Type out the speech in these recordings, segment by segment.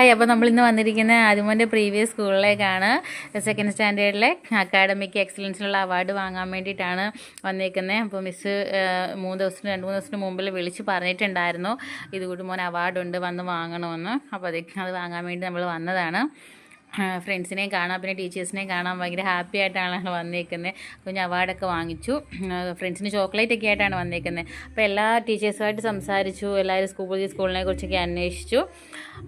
Hi, അപ്പോൾ നമ്മളിന്ന് വന്നിരിക്കുന്ന ആദ്യമോൻ്റെ പ്രീവിയസ് സ്കൂളിലേക്കാണ്. സെക്കൻഡ് സ്റ്റാൻഡേർഡിലെ അക്കാഡമിക് എക്സലൻസിനുള്ള അവാർഡ് വാങ്ങാൻ വേണ്ടിയിട്ടാണ് വന്നിരിക്കുന്നത്. അപ്പോൾ മിസ്സ് 2-3 ദിവസത്തിന് മുമ്പിൽ വിളിച്ച് പറഞ്ഞിട്ടുണ്ടായിരുന്നു, ഇതുകൂടി മോൻ അവാർഡുണ്ട്, വന്ന് വാങ്ങണമെന്ന്. അപ്പോൾ അത് വാങ്ങാൻ വേണ്ടി നമ്മൾ വന്നതാണ്. ഫ്രണ്ട്സിനെയും കാണാം, പിന്നെ ടീച്ചേഴ്സിനെയും കാണാൻ ഭയങ്കര ഹാപ്പി ആയിട്ടാണ് വന്നേക്കുന്നത്. കുഞ്ഞ് അവാർഡൊക്കെ വാങ്ങിച്ചു. ഫ്രണ്ട്സിന് ചോക്ലേറ്റ് ഒക്കെ ആയിട്ടാണ് വന്നേക്കുന്നത്. അപ്പോൾ എല്ലാ ടീച്ചേഴ്സുമായിട്ട് സംസാരിച്ചു, എല്ലാവരും സ്കൂളിനെ കുറിച്ചൊക്കെ അന്വേഷിച്ചു.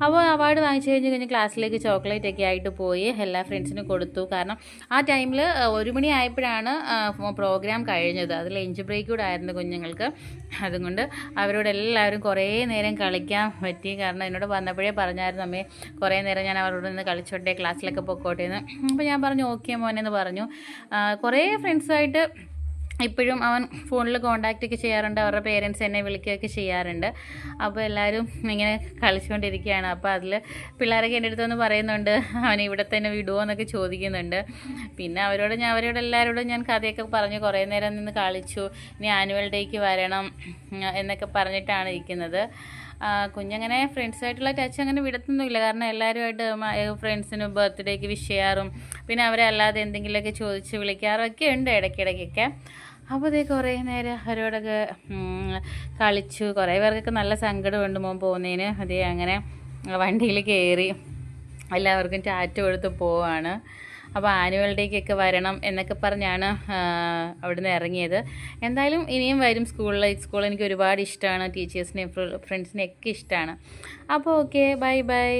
അപ്പോൾ അവാർഡ് വാങ്ങിച്ചു കഴിഞ്ഞ് ക്ലാസ്സിലേക്ക് ചോക്ലേറ്റ് ഒക്കെ ആയിട്ട് പോയി എല്ലാ ഫ്രണ്ട്സിനും കൊടുത്തു. കാരണം ആ ടൈമിൽ 1 മണി ആയപ്പോഴാണ് പ്രോഗ്രാം കഴിഞ്ഞത്. അത് ലഞ്ച് ബ്രേക്ക് കൂടെ ആയിരുന്നു കുഞ്ഞുങ്ങൾക്ക്. അതുകൊണ്ട് അവരോട് എല്ലാവരും കുറേ നേരം കളിക്കാൻ പറ്റി. കാരണം എന്നോട് വന്നപ്പോഴേ പറഞ്ഞായിരുന്നു, അമ്മേ കുറേ നേരം ഞാൻ അവരോട് നിന്ന് കളിച്ചോട്ടെ, ക്ലാസ്സിലൊക്കെ പൊക്കോട്ടെ എന്ന്. അപ്പോൾ ഞാൻ പറഞ്ഞു ഓക്കെ മോനെന്ന് പറഞ്ഞു. കുറേ ഫ്രണ്ട്സുമായിട്ട് ഇപ്പോഴും അവൻ ഫോണിൽ കോണ്ടാക്റ്റ് ഒക്കെ ചെയ്യാറുണ്ട്. അവരുടെ പേരൻസ് എന്നെ വിളിക്കുകയൊക്കെ ചെയ്യാറുണ്ട്. അപ്പോൾ എല്ലാവരും ഇങ്ങനെ കളിച്ചുകൊണ്ടിരിക്കുകയാണ്. അപ്പോൾ അതിൽ പിള്ളേരൊക്കെ എൻ്റെ അടുത്തൊന്ന് പറയുന്നുണ്ട്, അവനെ ഇവിടെ തന്നെ വിടുമോ എന്നൊക്കെ ചോദിക്കുന്നുണ്ട്. പിന്നെ അവരോട് എല്ലാവരോടും ഞാൻ കഥയൊക്കെ പറഞ്ഞു, കുറേ നേരം നിന്ന് കളിച്ചു. ഇനി ആനുവൽ ഡേക്ക് വരണം എന്നൊക്കെ പറഞ്ഞിട്ടാണ് ഇരിക്കുന്നത്. കുഞ്ഞങ്ങനെ ഫ്രണ്ട്സായിട്ടുള്ള ടച്ച് അങ്ങനെ വിടത്തൊന്നുമില്ല. കാരണം എല്ലാവരുമായിട്ട് ഫ്രണ്ട്സിന് ബർത്ത്ഡേക്ക് വിഷ് ചെയ്യാറും പിന്നെ അവരെ അല്ലാതെ എന്തെങ്കിലുമൊക്കെ ചോദിച്ച് വിളിക്കാറും ഒക്കെ ഉണ്ട് ഇടയ്ക്കിടയ്ക്കൊക്കെ. അപ്പോൾ അതേ കുറേ നേരം അവരോടൊക്കെ കളിച്ചു. കുറേ പേർക്കൊക്കെ നല്ല സങ്കടമുണ്ട് മോൻ പോകുന്നതിന്. അതേ അങ്ങനെ വണ്ടിയിൽ കയറി എല്ലാവർക്കും ടാറ്റ കൊടുത്ത് പോവാണ്. അപ്പോൾ ആനുവൽ ഡേക്കൊക്കെ വരണം എന്നൊക്കെ പറഞ്ഞാണ് അവിടുന്ന് ഇറങ്ങിയത്. എന്തായാലും ഇനിയും വരും സ്കൂൾ എനിക്ക് ഒരുപാട് ഇഷ്ടമാണ്. ടീച്ചേഴ്സിനെയും ഫ്രണ്ട്സിനെയൊക്കെ ഇഷ്ടമാണ്. അപ്പോൾ ഓക്കെ, ബൈ.